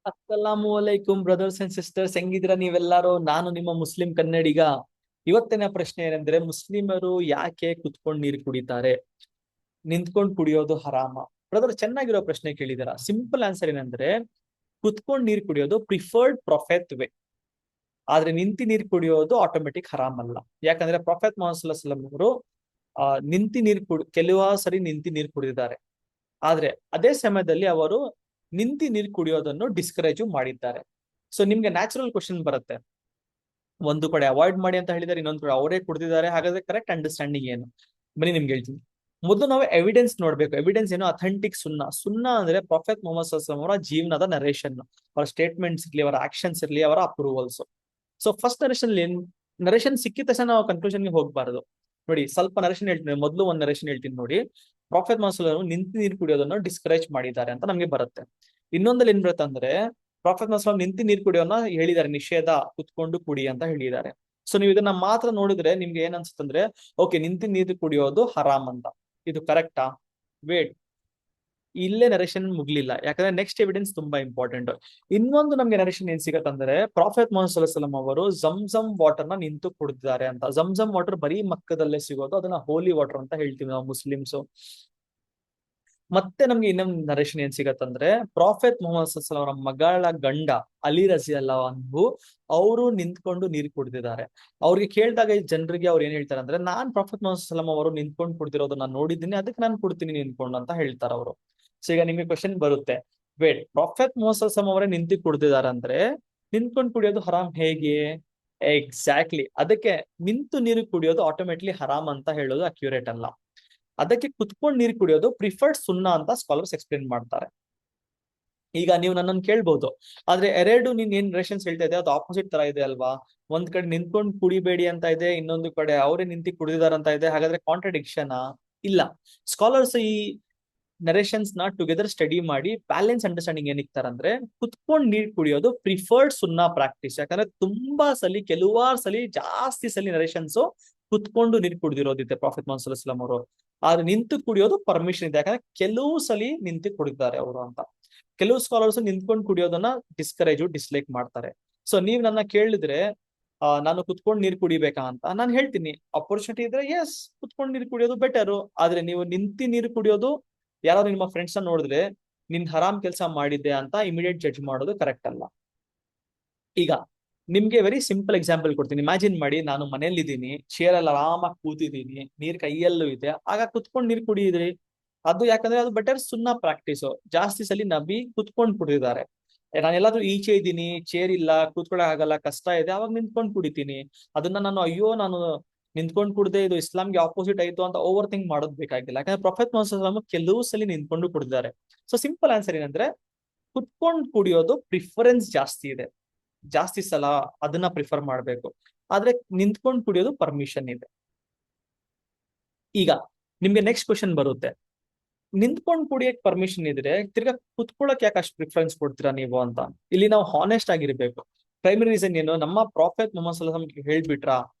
ಅಸ್ಸಲಾಮು ಅಲೈಕುಂ brothers and sisters, ಹೆಂಗಿದ್ದೀರಾ ನೀವೆಲ್ಲರೂ? ನಾನು ನಿಮ್ಮ ಮುಸ್ಲಿಂ ಕನ್ನಡಿಗ. ಇವತ್ತಿನ ಪ್ರಶ್ನೆ ಏನೆಂದ್ರೆ, ಮುಸ್ಲಿಮರು ಯಾಕೆ ಕುತ್ಕೊಂಡು ನೀರು ಕುಡಿತಾರೆ? ನಿಂತ್ಕೊಂಡು ಕುಡಿಯೋದು ಹರಾಮ? ಬ್ರದರ್, ಚೆನ್ನಾಗಿರೋ ಪ್ರಶ್ನೆ ಕೇಳಿದಾರ. ಸಿಂಪಲ್ ಆನ್ಸರ್ ಏನಂದ್ರೆ, ಕುತ್ಕೊಂಡು ನೀರು ಕುಡಿಯೋದು ಪ್ರಿಫರ್ಡ್ ಪ್ರೊಫೆಟ್ ವೇ, ಆದ್ರೆ ನಿಂತಿ ನೀರು ಕುಡಿಯೋದು ಆಟೋಮೆಟಿಕ್ ಹರಾಮ್ ಅಲ್ಲ. ಯಾಕಂದ್ರೆ ಪ್ರೊಫೆಟ್ ಮೊಹಮ್ಮದ್ ಸಲ್ಲಲ್ಲಾಹು ಅಲೈಹಿ ವಸಲ್ಲಂ ಅವರು ನಿಂತಿ ನೀರು ಕೆಲವು ಸರಿ ನಿಂತಿ ನೀರು ಕುಡಿದಿದ್ದಾರೆ. ಆದ್ರೆ ಅದೇ ಸಮಯದಲ್ಲಿ ಅವರು ನಿಂತಿ ನೀರು ಕುಡಿಯೋದನ್ನು ಡಿಸ್ಕರೇಜ್ ಮಾಡಿದ್ದಾರೆ. ಸೊ ನಿಮ್ಗೆ ನ್ಯಾಚುರಲ್ ಕ್ವಶನ್ ಬರುತ್ತೆ, ಒಂದು ಕಡೆ ಅವಾಯ್ಡ್ ಮಾಡಿ ಅಂತ ಹೇಳಿದಾರೆ, ಇನ್ನೊಂದು ಕಡೆ ಅವರೇ ಕುಡಿದಿದ್ದಾರೆ, ಹಾಗಾದ್ರೆ ಕರೆಕ್ಟ್ ಅಂಡರ್ಸ್ಟ್ಯಾಂಡಿಂಗ್ ಏನು? ಬನ್ನಿ ನಿಮ್ಗೆ ಹೇಳ್ತೀನಿ. ಮೊದಲು ನಾವು ಎವಿಡೆನ್ಸ್ ನೋಡ್ಬೇಕು. ಎವಿಡೆನ್ಸ್ ಏನು? ಅಥೆಂಟಿಕ್ ಸುನ್ನಾ. ಸುನ್ನಾ ಅಂದ್ರೆ ಪ್ರೊಫೆಟ್ ಮೊಹಮ್ಮದ್ ಸಲ್ಲಲ್ಲಾಹು ಅಲೈಹಿ ವಸಲ್ಲಂ ಅವರ ಜೀವನದ ನರೇಷನ್, ಅವರ ಸ್ಟೇಟ್ಮೆಂಟ್ಸ್ ಇರ್ಲಿ, ಅವರ ಆಕ್ಷನ್ಸ್ ಇರ್ಲಿ, ಅವರ ಅಪ್ರೂವಲ್ಸ್. ಸೊ ಫಸ್ಟ್ ನರೇಷನ್ ಸಿಕ್ಕಿದ ತಕ್ಷಣ ನಾವು ಕನ್ಕ್ಲೂಷನ್ಗೆ ಹೋಗ್ಬಾರ್ದು. ನೋಡಿ, ಸ್ವಲ್ಪ ನರೇಷನ್ ಹೇಳ್ತೀನಿ. ಮೊದಲು ಒಂದು ನರೇಷನ್ ಹೇಳ್ತೀನಿ ನೋಡಿ. ಪ್ರಾಫೆಟ್ ಮೊಹಮ್ಮದ್ ನಿಂತು ನೀರು ಕುಡಿಯೋದನ್ನು ಡಿಸ್ಕರೇಜ್ ಮಾಡಿದ್ದಾರೆ ಅಂತ ನಮಗೆ ಬರುತ್ತೆ. ಇನ್ನೊಂದಲ್ಲಿ ಏನ್ ಬರುತ್ತೆ ಅಂದ್ರೆ, ಪ್ರಾಫೆಟ್ ಮೊಹಮ್ಮದ್ ನಿಂತು ನೀರು ಕುಡಿಯೋನ ಹೇಳಿದ್ದಾರೆ, ನಿಷೇಧ, ಕುತ್ಕೊಂಡು ಕುಡಿ ಅಂತ ಹೇಳಿದ್ದಾರೆ. ಸೊ ನೀವು ಇದನ್ನ ಮಾತ್ರ ನೋಡಿದ್ರೆ ನಿಮ್ಗೆ ಏನ್ ಅನ್ಸುತ್ತಂದ್ರೆ, ಓಕೆ, ನಿಂತು ನೀರು ಕುಡಿಯೋದು ಹರಾಮ್ ಅಂತ. ಇದು ಕರೆಕ್ಟಾ? ವೇಟ್, ಇಲ್ಲೇ ನರೇಷನ್ ಮುಗ್ಲಿಲ್ಲ. ಯಾಕಂದ್ರೆ ನೆಕ್ಸ್ಟ್ ಎವಿಡೆನ್ಸ್ ತುಂಬಾ ಇಂಪಾರ್ಟೆಂಟ್. ಇನ್ನೊಂದು ನಮ್ಗೆ ನರೇಷನ್ ಏನ್ ಸಿಗತ್ತಂದ್ರೆ, ಪ್ರಾಫೆಟ್ ಮೊಹಮ್ಮದ್ ಸಲ್ಲಲ್ಲಾಹು ಅಲೈಹಿ ವಸಲ್ಲಂ ಅವರು ಜಮ್ ವಾಟರ್ ನ ನಿಂತು ಕುಡಿದಿದ್ದಾರೆ ಅಂತ. ಜಮ್ ವಾಟರ್ ಬರೀ ಮಕ್ಕದಲ್ಲೇ ಸಿಗೋದು, ಅದನ್ನ ಹೋಲಿ ವಾಟರ್ ಅಂತ ಹೇಳ್ತೀವಿ ನಾವು ಮುಸ್ಲಿಮ್ಸ್. ಮತ್ತೆ ನಮ್ಗೆ ಇನ್ನೊಂದು ನರೇಷನ್ ಏನ್ ಸಿಗತ್ತಂದ್ರೆ, ಪ್ರಾಫೆಟ್ ಮೊಹಮ್ಮದ್ ಸಲ್ಲಲ್ಲಾಹು ಅಲೈಹಿ ವಸಲ್ಲಂ ಅವರ ಮಗಳ ಗಂಡ ಅಲಿ ರಜಿಯಲ್ಲಾಹು ಅನ್ಹು ಅವರು ನಿಂತ್ಕೊಂಡು ನೀರು ಕುಡಿದಿದ್ದಾರೆ. ಅವ್ರಿಗೆ ಕೇಳಿದಾಗ ಈ ಜನರಿಗೆ ಅವ್ರು ಏನ್ ಹೇಳ್ತಾರೆ ಅಂದ್ರೆ, ನಾನ್ ಪ್ರಾಫೆಟ್ ಮೊಹಮ್ಮದ್ ಸಲ್ಲಲ್ಲಾಹು ಅಲೈಹಿ ವಸಲ್ಲಂ ಅವರು ನಿಂತ್ಕೊಂಡು ಕುಡ್ದಿರೋದು ನಾನು ನೋಡಿದ್ದೀನಿ, ಅದಕ್ಕೆ ನಾನು ಕುಡ್ತೀನಿ ನಿಂತ್ಕೊಂಡು ಅಂತ ಹೇಳ್ತಾರೆ ಅವರು. ಸೊ ಈಗ ನಿಮ್ಗೆ ಕ್ವಶನ್ ಬರುತ್ತೆ, ವೇಟ್, ಪ್ರಾಫೆಟ್ ಮೊಹಮ್ಮದ್ ಸಲ್ಲಲ್ಲಾಹು ಅಲೈಹಿ ವಸಲ್ಲಂ ಅವರೇ ನಿಂತು ಕುಡ್ದಿದ್ದಾರೆ ಅಂದ್ರೆ ನಿಂತ್ಕೊಂಡು ಕುಡಿಯೋದು ಹರಾಮ್ ಹೇಗೆ? ಎಕ್ಸಾಕ್ಟ್ಲಿ, ಅದಕ್ಕೆ ನಿಂತು ನೀರು ಕುಡಿಯೋದು ಆಟೋಮೆಟ್ಲಿ ಹರಾಮ್ ಅಂತ ಹೇಳೋದು ಅಕ್ಯುರೇಟ್ ಅಲ್ಲ. ಅದಕ್ಕೆ ಕುತ್ಕೊಂಡು ನೀರು ಕುಡಿಯೋದು ಪ್ರಿಫರ್ಡ್ ಸುನ್ನಾ ಅಂತ ಸ್ಕಾಲರ್ಸ್ ಎಕ್ಸ್ಪ್ಲೇನ್ ಮಾಡ್ತಾರೆ. ಈಗ ನೀವು ನನ್ನನ್ನು ಕೇಳ್ಬಹುದು, ಆದ್ರೆ ಎರಡು ನೀನ್ ಏನ್ ನರೇಷನ್ಸ್ ಹೇಳ್ತಾ ಇದೆ ಅದು ಆಪೋಸಿಟ್ ತರ ಇದೆ ಅಲ್ವಾ? ಒಂದ್ ಕಡೆ ನಿಂತ್ಕೊಂಡು ಕುಡಿಬೇಡಿ ಅಂತ ಇದೆ, ಇನ್ನೊಂದು ಕಡೆ ಅವರೇ ನಿಂತಿ ಕುಡಿದಾರ ಅಂತ ಇದೆ. ಹಾಗಾದ್ರೆ ಕಾಂಟ್ರಡಿಕ್ಷನ್? ಇಲ್ಲ. ಸ್ಕಾಲರ್ಸ್ ಈ ನರೇಷನ್ಸ್ ನ ಟುಗೆದರ್ ಸ್ಟಡಿ ಮಾಡಿ ಬ್ಯಾಲೆನ್ಸ್ ಅಂಡರ್ಸ್ಟ್ಯಾಂಡಿಂಗ್ ಏನಿಕ್ತಾರೆ ಅಂದ್ರೆ, ಕುತ್ಕೊಂಡು ನೀರ್ ಕುಡಿಯೋದು ಪ್ರಿಫರ್ಡ್ ಸುನ್ನಾ ಪ್ರಾಕ್ಟೀಸ್. ಯಾಕಂದ್ರೆ ತುಂಬಾ ಸಲಿ, ಕೆಲವಾರು ಸಲಿ, ಜಾಸ್ತಿ ಸಲಿ ನರೇಷನ್ಸ್ ಕುತ್ಕೊಂಡು ನೀರು ಕುಡಿದಿರೋದಿದೆ ಪ್ರಾಫೆಟ್ ಮೊಹಮ್ಮದ್ ಸಲ್ಲಲ್ಲಾಹು ಅಲೈಹಿ ವಸಲ್ಲಂ ಅವರು. ಆದ್ರೆ ನಿಂತು ಕುಡಿಯೋದು ಪರ್ಮಿಷನ್ ಇದೆ, ಯಾಕಂದ್ರೆ ಕೆಲವು ಸಲಿ ನಿಂತು ಕುಡಿದ್ದಾರೆ ಅವರು ಅಂತ. ಕೆಲವು ಸ್ಕಾಲರ್ಸ್ ನಿಂತ್ಕೊಂಡು ಕುಡಿಯೋದನ್ನ ಡಿಸ್ಲೈಕ್ ಮಾಡ್ತಾರೆ. ಸೊ ನೀವ್ ನನ್ನ ಕೇಳಿದ್ರೆ, ನಾನು ಕುತ್ಕೊಂಡು ನೀರು ಕುಡಿಬೇಕಾ ಅಂತ ನಾನು ಹೇಳ್ತೀನಿ, ಅಪರ್ಚುನಿಟಿ ಇದ್ರೆ ಎಸ್, ಕುತ್ಕೊಂಡು ನೀರು ಕುಡಿಯೋದು ಬೆಟರು. ಆದ್ರೆ ನೀವು ನಿಂತಿ ನೀರು ಕುಡಿಯೋದು, ಯಾರಾದ್ರೂ ನಿಮ್ಮ ಫ್ರೆಂಡ್ಸ್ ನೋಡಿದ್ರೆ ನಿನ್ ಹರಾಮ್ ಕೆಲಸ ಮಾಡಿದ್ದೆ ಅಂತ ಇಮಿಡಿಯೇಟ್ ಜಡ್ಜ್ ಮಾಡೋದು ಕರೆಕ್ಟ್ ಅಲ್ಲ. ಈಗ ನಿಮ್ಗೆ ವೆರಿ ಸಿಂಪಲ್ ಎಕ್ಸಾಂಪಲ್ ಕೊಡ್ತೀನಿ. ಇಮ್ಯಾಜಿನ್ ಮಾಡಿ, ನಾನು ಮನೇಲಿದ್ದೀನಿ, ಚೇರ್ ಅಲ್ಲಿ ಆರಾಮಾಗಿ ಕೂತಿದ್ದೀನಿ, ನೀರ್ ಕೈಯಲ್ಲೂ ಇದೆ, ಆಗ ಕುತ್ಕೊಂಡು ನೀರು ಕುಡಿಯಿದ್ರಿ. ಅದು ಯಾಕಂದ್ರೆ ಅದು ಬೆಟರ್ ಸುನ್ನಾ ಪ್ರಾಕ್ಟೀಸ್. ಜಾಸ್ತಿ ಸಲಿ ನಬಿ ಕುತ್ಕೊಂಡು ಕುಡಿದಿದ್ದಾರೆ. ನಾನು ಎಲ್ಲಾದ್ರೂ ಈಚೆ ಇದ್ದೀನಿ, ಚೇರ್ ಇಲ್ಲ, ಕೂತ್ಕೊಳಕ್ ಆಗಲ್ಲ, ಕಷ್ಟ ಇದೆ, ಅವಾಗ ನಿಂತ್ಕೊಂಡು ಕುಡಿತೀನಿ. ಅದನ್ನ ನಾನು ಅಯ್ಯೋ ನಾನು ನಿಂತ್ಕೊಂಡು ಕುಡ್ದೆ, ಇದು ಇಸ್ಲಾಂಗೆ ಆಪೋಸಿಟ್ ಆಯ್ತು ಅಂತ ಓವರ್ ಥಿಂಕ್ ಮಾಡೋದ್ ಬೇಕಾಗಿಲ್ಲ. ಯಾಕಂದ್ರೆ ಪ್ರೊಫೆಟ್ ಮೊಹಮ್ಮದ್ ಸಲ್ಲಲ್ಲಾಹು ಅಲೈಹಿ ವಸಲ್ಲಂ ಕೆಲವು ಸಲಿ ನಿಂತ್ಕೊಂಡು ಕುಡಿದಿದ್ದಾರೆ. ಸೊ ಸಿಂಪಲ್ ಆನ್ಸರ್ ಏನಂದ್ರೆ, ಕುತ್ಕೊಂಡು ಕುಡಿಯೋದು ಪ್ರಿಫರೆನ್ಸ್ ಜಾಸ್ತಿ ಇದೆ, ಜಾಸ್ತಿ ಸಲ ಅದನ್ನ ಪ್ರಿಫರ್ ಮಾಡ್ಬೇಕು. ಆದ್ರೆ ನಿಂತ್ಕೊಂಡು ಕುಡಿಯೋದು ಪರ್ಮಿಷನ್ ಇದೆ. ಈಗ ನಿಮ್ಗೆ ನೆಕ್ಸ್ಟ್ ಕ್ವಶನ್ ಬರುತ್ತೆ, ನಿಂತ್ಕೊಂಡು ಕುಡಿಯಕ್ ಪರ್ಮಿಷನ್ ಇದ್ರೆ ತಿರ್ಗಾ ಕುತ್ಕೊಳಕ್ ಯಾಕೆ ಅಷ್ಟು ಪ್ರಿಫರೆನ್ಸ್ ಕೊಡ್ತೀರಾ ನೀವು ಅಂತ. ಇಲ್ಲಿ ನಾವು ಹಾನೆಸ್ಟ್ ಆಗಿರ್ಬೇಕು. ಪ್ರೈಮರಿ ರೀಸನ್ ಏನು? ನಮ್ಮ ಪ್ರಾಫೆಟ್ ಮೊಹಮ್ಮದ್ ಸಲ್ಲಲ್ಲಾಹು ಅಲೈಹಿ ವಸಲ್ಲಂ ಹೇಳ್ಬಿಟ್ರ,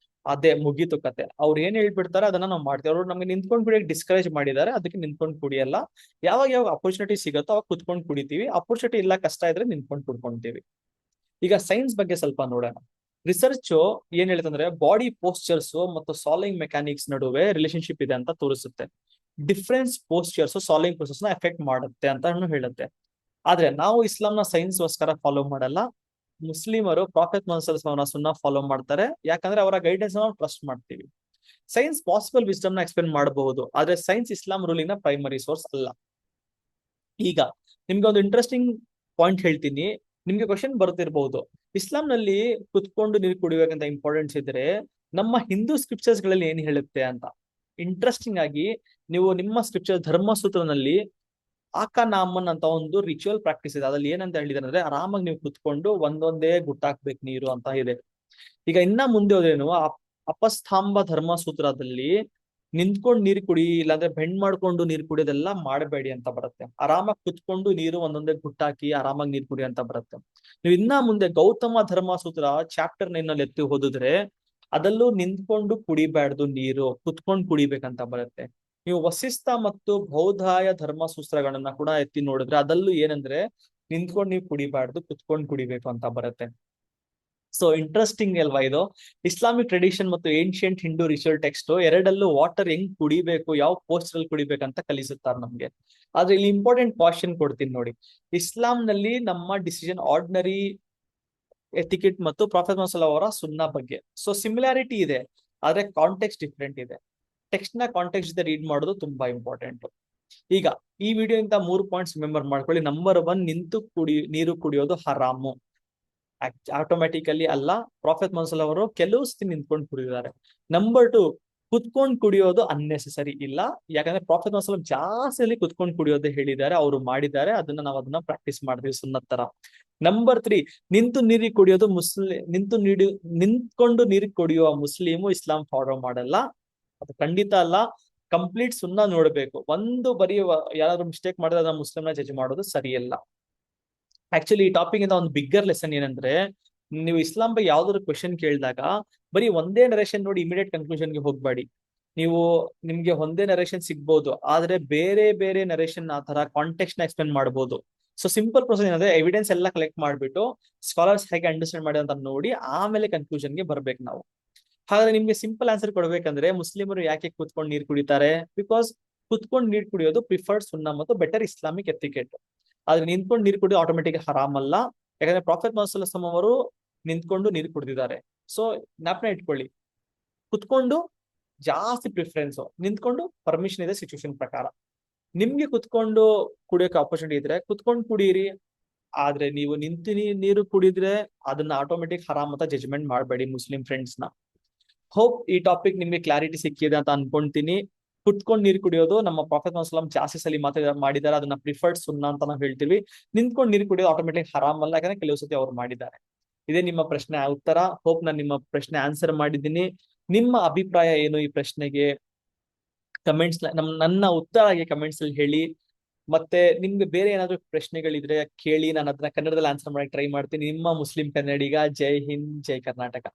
ಅದೇ ಮುಗೀತು ಕತೆ. ಅವ್ರು ಏನ್ ಹೇಳ್ಬಿಡ್ತಾರೆ ಅದನ್ನ ನಾವು ಮಾಡ್ತೀವಿ. ಅವ್ರು ನಮ್ಗೆ ನಿಂತ್ಕೊಂಡು ಕುಡಿಯಕ್ ಡಿಸ್ಕರೇಜ್ ಮಾಡಿದ್ದಾರೆ, ಅದಕ್ಕೆ ನಿಂತ್ಕೊಂಡು ಕುಡಿಯಲ್ಲ. ಯಾವಾಗ ಯಾವಾಗ ಅಪರ್ಚುನಿಟಿ ಸಿಗುತ್ತೋ ಅವಾಗ ಕುತ್ಕೊಂಡು ಕುಡಿತೀವಿ. ಅಪರ್ಚುನಿಟಿ ಇಲ್ಲ, ಕಷ್ಟ ಇದ್ರೆ ನಿಂತ್ಕೊಂಡು ಕುಡ್ಕೊಂತೀವಿ. ಈಗ ಸೈನ್ಸ್ ಬಗ್ಗೆ ಸ್ವಲ್ಪ ನೋಡೋಣ. ರಿಸರ್ಚ್ ಏನ್ ಹೇಳ್ತಂದ್ರೆ, ಬಾಡಿ ಪೋಸ್ಚರ್ಸ್ ಮತ್ತು ಸಾಲ್ವಿಂಗ್ ಮೆಕ್ಯಾನಿಕ್ಸ್ ನಡುವೆ ರಿಲೇಶನ್ಶಿಪ್ ಇದೆ ಅಂತ ತೋರಿಸುತ್ತೆ. ಡಿಫ್ರೆನ್ಸ್ ಪೋಸ್ಚರ್ಸ್ ಸಾಲ್ವಿಂಗ್ ಪ್ರೊಸೆಸ್ ನ ಎಫೆಕ್ಟ್ ಮಾಡುತ್ತೆ ಅಂತ ಹೇಳುತ್ತೆ. ಆದ್ರೆ ನಾವು ಇಸ್ಲಾಂನ ಸೈನ್ಸ್ ಗೋಸ್ಕರ ಫಾಲೋ ಮಾಡಲ್ಲ. ಮುಸ್ಲಿಮರು ಪ್ರಾಫೆಟ್ ಮೊಹಮ್ಮದ್ ಸಲ್ಲಲ್ಲಾಹು ಅಲೈಹಿ ವಸಲ್ಲಂ ಸುನ್ನಾ ಫಾಲೋ ಮಾಡ್ತಾರೆ, ಯಾಕಂದ್ರೆ ಅವರ ಗೈಡೆನ್ಸ್ ನಾವು ಟ್ರಸ್ಟ್ ಮಾಡ್ತೀವಿ. ಸೈನ್ಸ್ ಪಾಸಿಬಲ್ ವಿಸ್ಡಮ್ ನ ಎಕ್ಸ್ಪ್ಲೇನ್ ಮಾಡಬಹುದು, ಆದ್ರೆ ಸೈನ್ಸ್ ಇಸ್ಲಾಂ ರೂಲಿಂಗ್ ನ ಪ್ರೈಮರಿ ಸೋರ್ಸ್ ಅಲ್ಲ. ಈಗ ನಿಮ್ಗೆ ಒಂದು ಇಂಟ್ರೆಸ್ಟಿಂಗ್ ಪಾಯಿಂಟ್ ಹೇಳ್ತೀನಿ. ನಿಮ್ಗೆ ಕ್ವಶನ್ ಬರ್ತಿರ್ಬಹುದು, ಇಸ್ಲಾಂ ನಲ್ಲಿ ಕುತ್ಕೊಂಡು ನೀರು ಕುಡಿಬೇಕಂತ ಇಂಪಾರ್ಟೆನ್ಸ್ ಇದ್ರೆ ನಮ್ಮ ಹಿಂದೂ ಸ್ಕ್ರಿಪ್ಚರ್ಸ್ ಗಳಲ್ಲಿ ಏನ್ ಹೇಳುತ್ತೆ ಅಂತ. ಇಂಟ್ರೆಸ್ಟಿಂಗ್ ಆಗಿ, ನೀವು ನಿಮ್ಮ ಸ್ಕ್ರಿಪ್ಚರ್ ಧರ್ಮಸೂತ್ರನಲ್ಲಿ ಆಕನಾಮನ್ ಅಂತ ಒಂದು ರಿಚುವಲ್ ಪ್ರಾಕ್ಟೀಸ್ ಇದೆ. ಅದ್ರಲ್ಲಿ ಏನಂತ ಹೇಳಿದಾರೆ ಅಂದ್ರೆ, ಆರಾಮಾಗಿ ನೀವು ಕುತ್ಕೊಂಡು ಒಂದೊಂದೇ ಗುಟ್ಟಾಕ್ಬೇಕು ನೀರು ಅಂತ ಇದೆ. ಈಗ ಇನ್ನ ಮುಂದೆ ಹೋದ್ರೇನು, ಅಪಸ್ಥಾಂಬ ಧರ್ಮಸೂತ್ರದಲ್ಲಿ ನಿಂತ್ಕೊಂಡು ನೀರು ಕುಡಿ, ಇಲ್ಲಾಂದ್ರೆ ಬೆಂಡ್ ಮಾಡ್ಕೊಂಡು ನೀರು ಕುಡಿಯೋದೆಲ್ಲ ಮಾಡಬೇಡಿ ಅಂತ ಬರುತ್ತೆ. ಆರಾಮಾಗಿ ಕುತ್ಕೊಂಡು ನೀರು ಒಂದೊಂದೇ ಗುಟ್ಟಾಕಿ ಆರಾಮಾಗಿ ನೀರು ಕುಡಿ ಅಂತ ಬರುತ್ತೆ. ನೀವು ಇನ್ನ ಮುಂದೆ ಗೌತಮ ಧರ್ಮಸೂತ್ರ ಚಾಪ್ಟರ್ 9 ನಲ್ಲಿ ಎತ್ತಿ ಓದಿದ್ರೆ, ಅದಲ್ಲೂ ನಿಂತ್ಕೊಂಡು ಕುಡಿಬಾರ್ದು ನೀರು, ಕುತ್ಕೊಂಡು ಕುಡಿಬೇಕಂತ ಬರುತ್ತೆ. ನೀವು ವಸಿಷ್ಠ ಮತ್ತು ಬೌದ್ಧಾಯ ಧರ್ಮಸೂತ್ರಗಳನ್ನ ಕೂಡ ಎತ್ತಿ ನೋಡಿದ್ರೆ ಅದಲ್ಲೂ ಏನಂದ್ರೆ, ನಿಂತ್ಕೊಂಡು ನೀವು ಕುಡಿಬಾರ್ದು, ಕುತ್ಕೊಂಡು ಕುಡಿಬೇಕು ಅಂತ ಬರುತ್ತೆ. ಸೊ ಇಂಟ್ರೆಸ್ಟಿಂಗ್ ಅಲ್ವಾ ಇದು? ಇಸ್ಲಾಮಿಕ್ ಟ್ರೆಡಿಷನ್ ಮತ್ತು ಏನ್ಷಿಯಂಟ್ ಹಿಂದೂ ರಿಚುವಲ್ ಟೆಕ್ಸ್ಟ್ ಎರಡಲ್ಲೂ ವಾಟರ್ ಹೆಂಗ್ ಕುಡಿಬೇಕು, ಯಾವ ಪೋಸ್ಟರ್ ಅಲ್ಲಿ ಕುಡಿಬೇಕಂತ ಕಲಿಸುತ್ತಾರೆ ನಮ್ಗೆ. ಆದ್ರೆ ಇಲ್ಲಿ ಇಂಪಾರ್ಟೆಂಟ್ ಕ್ವಾಶನ್ ಕೊಡ್ತೀನಿ ನೋಡಿ. ಇಸ್ಲಾಂ ನಲ್ಲಿ ನಮ್ಮ ಡಿಸಿಷನ್ ಆರ್ಡಿನರಿ ಎಥಿಕೆಟ್ ಮತ್ತು ಪ್ರಾಫೆಟ್ ಮಸಲ್ ಅವರ ಸುನ್ನಾ ಬಗ್ಗೆ ಸೊ ಸಿಮಿಲಾರಿಟಿ ಇದೆ, ಆದ್ರೆ ಕಾಂಟೆಕ್ಸ್ಟ್ ಡಿಫ್ರೆಂಟ್ ಇದೆ. ಟೆಕ್ಸ್ಟ್ ನ ಕಾಂಟೆಕ್ಸ್ಟ್ ಜೊತೆ ರೀಡ್ ಮಾಡೋದು ತುಂಬಾ ಇಂಪಾರ್ಟೆಂಟ್. ಈಗ ಈ ವಿಡಿಯೋ ಇಂದ 3 ಪಾಯಿಂಟ್ಸ್ ರಿಮೆಂಬರ್ ಮಾಡ್ಕೊಳ್ಳಿ. ನಂಬರ್ 1, ನಿಂತು ನೀರು ಕುಡಿಯೋದು ಹರಾಮು. ಆಟೋಮ್ಯಾಟಿಕಲಿ ಅಲ್ಲ, ಪ್ರಾಫೆಟ್ ಮಸಲ್ ಅವರು ಕೆಲವು ಸತಿ ನಿಂತ್ಕೊಂಡು ಕುಡಿದಿದ್ದಾರೆ. ನಂಬರ್ 2, ಕುತ್ಕೊಂಡು ಕುಡಿಯೋದು ಅನ್ನೆಸೆಸರಿ ಇಲ್ಲ, ಯಾಕಂದ್ರೆ ಪ್ರಾಫೆಟ್ ಮಸಲ್ ಜಾಸ್ತಿ ಕುತ್ಕೊಂಡು ಕುಡಿಯೋದೇ ಹೇಳಿದ್ದಾರೆ, ಅವರು ಮಾಡಿದ್ದಾರೆ, ಅದನ್ನ ಪ್ರಾಕ್ಟೀಸ್ ಮಾಡ್ತೀವಿ ಸುನ್ನತ್ ತರ. ನಂಬರ್ 3, ನಿಂತು ನೀರಿಗೆ ಕುಡಿಯೋದು ನಿಂತ್ಕೊಂಡು ನೀರಿಗೆ ಕುಡಿಯುವ ಮುಸ್ಲಿಮು ಇಸ್ಲಾಂ ಫಾಲೋ ಮಾಡಲ್ಲ, ಅದು ಖಂಡಿತ ಅಲ್ಲ. ಕಂಪ್ಲೀಟ್ ಸುನ್ನ ನೋಡ್ಬೇಕು. ಒಂದು ಬರೀ ಯಾರಾದ್ರೂ ಮಿಸ್ಟೇಕ್ ಮಾಡಿದ್ರೆ ಅದನ್ನ ಮುಸ್ಲಿಮ್ನ ಜಡ್ಜ್ ಮಾಡೋದು ಸರಿಯಲ್ಲ. ಆಕ್ಚುಲಿ ಈ ಟಾಪಿಕ್ ಇಂದ ಒಂದು ಬಿಗ್ಗರ್ ಲೆಸನ್ ಏನಂದ್ರೆ, ನೀವು ಇಸ್ಲಾಂ ಬಗ್ಗೆ ಯಾವ್ದಾದ್ರು ಕ್ವೆಶನ್ ಕೇಳಿದಾಗ ಬರೀ ಒಂದೇ ನರೇಷನ್ ನೋಡಿ ಇಮಿಡಿಯೇಟ್ ಕನ್ಕ್ಲೂಷನ್ಗೆ ಹೋಗ್ಬೇಡಿ. ನಿಮ್ಗೆ ಒಂದೇ ನರೇಷನ್ ಸಿಗ್ಬೋದು, ಆದ್ರೆ ಬೇರೆ ಬೇರೆ ನರೇಷನ್ ಆ ತರ ಕಾಂಟೆಕ್ಸ್ಟ್ ನ ಎಕ್ಸ್ಪ್ಲೇನ್ ಮಾಡ್ಬೋದು. ಸೊ ಸಿಂಪಲ್ ಪ್ರೊಸೆಸ್ ಏನಂದ್ರೆ, ಎವಿಡೆನ್ಸ್ ಎಲ್ಲ ಕಲೆಕ್ಟ್ ಮಾಡ್ಬಿಟ್ಟು ಸ್ಕಾಲರ್ಸ್ ಹೇಗೆ ಅಂಡರ್ಸ್ಟ್ಯಾಂಡ್ ಮಾಡಿ ಅಂತ ನೋಡಿ ಆಮೇಲೆ ಕನ್ಕ್ಲೂಷನ್ಗೆ ಬರ್ಬೇಕು ನಾವು. ಹಾಗಾದ್ರೆ ನಿಮ್ಗೆ ಸಿಂಪಲ್ ಆನ್ಸರ್ ಕೊಡ್ಬೇಕಂದ್ರೆ, ಮುಸ್ಲಿಮರು ಯಾಕೆ ಕುತ್ಕೊಂಡು ನೀರು ಕುಡಿತಾರೆ? ಬಿಕಾಸ್ ಕುತ್ಕೊಂಡು ನೀರು ಕುಡಿಯೋದು ಪ್ರಿಫರ್ಡ್ ಸುನ್ನ ಮತ್ತು ಬೆಟರ್ ಇಸ್ಲಾಮಿಕ್ ಎಥಿಕೆಟ್. ಆದ್ರೆ ನಿಂತ್ಕೊಂಡು ನೀರು ಕುಡಿಯೋದು ಆಟೋಮೆಟಿಕ್ ಹರಾಮ್ ಅಲ್ಲ, ಯಾಕಂದ್ರೆ ಪ್ರಾಫೆಟ್ ಮೊಹಮ್ಮದ್ ಅವರು ನಿಂತ್ಕೊಂಡು ನೀರು ಕುಡಿದಿದ್ದಾರೆ. ಸೊ ಜ್ಞಾಪನ ಇಟ್ಕೊಳ್ಳಿ, ಕುತ್ಕೊಂಡು ಜಾಸ್ತಿ ಪ್ರಿಫರೆನ್ಸ್, ನಿಂತ್ಕೊಂಡು ಪರ್ಮಿಷನ್ ಇದೆ ಸಿಚುವೇಶನ್ ಪ್ರಕಾರ. ನಿಮ್ಗೆ ಕುತ್ಕೊಂಡು ಕುಡಿಯೋಕೆ ಆಪರ್ಚುನಿಟಿ ಇದ್ರೆ ಕುತ್ಕೊಂಡು ಕುಡೀರಿ, ಆದ್ರೆ ನೀವು ನಿಂತು ನೀರು ಕುಡಿದ್ರೆ ಅದನ್ನ ಆಟೋಮೆಟಿಕ್ ಹರಾಮ್ ಅಂತ ಜಜ್ಮೆಂಟ್ ಮಾಡಬೇಡಿ ಮುಸ್ಲಿಂ ಫ್ರೆಂಡ್ಸ್ ನ. ಹೋಪ್ ಈ ಟಾಪಿಕ್ ನಿಮ್ಗೆ ಕ್ಲಾರಿಟಿ ಸಿಕ್ಕಿದೆ ಅಂತ ಅನ್ಕೊಂತೀನಿ. ಕುತ್ಕೊಂಡು ನೀರು ಕುಡಿಯೋದು ನಮ್ಮ ಪ್ರಾಫೆಟ್ ಮುಸ್ಲಿಂ ಜಾಸ್ತಿ ಸಲ ಮಾಡಿದ್ದಾರೆ, ಅದನ್ನ ಪ್ರಿಫರ್ಡ್ ಸುನ್ನ ಅಂತ ನಾವು ಹೇಳ್ತೀವಿ. ನಿಂತ್ಕೊಂಡು ನೀರು ಕುಡಿಯೋದು ಆಟೋಮೆಟಿಕ್ ಹರಾಮ್ ಅಲ್ಲ, ಯಾಕಂದ್ರೆ ಕೆಲವು ಸತಿ ಅವ್ರು ಮಾಡಿದ್ದಾರೆ. ಇದೇ ನಿಮ್ಮ ಪ್ರಶ್ನೆ ಉತ್ತರ. ಹೋಪ್ ನಾನು ನಿಮ್ಮ ಪ್ರಶ್ನೆ ಆನ್ಸರ್ ಮಾಡಿದ್ದೀನಿ. ನಿಮ್ಮ ಅಭಿಪ್ರಾಯ ಏನು ಈ ಪ್ರಶ್ನೆಗೆ ಕಮೆಂಟ್ಸ್, ನನ್ನ ಉತ್ತರ ಕಮೆಂಟ್ಸ್ ಅಲ್ಲಿ ಹೇಳಿ. ಮತ್ತೆ ನಿಮ್ಗೆ ಬೇರೆ ಏನಾದ್ರು ಪ್ರಶ್ನೆಗಳಿದ್ರೆ ಕೇಳಿ, ನಾನು ಅದನ್ನ ಕನ್ನಡದಲ್ಲಿ ಆನ್ಸರ್ ಮಾಡಕ್ಕೆ ಟ್ರೈ ಮಾಡ್ತೀನಿ. ನಿಮ್ಮ ಮುಸ್ಲಿಂ ಕನ್ನಡಿಗ. ಜೈ ಹಿಂದ್, ಜೈ ಕರ್ನಾಟಕ.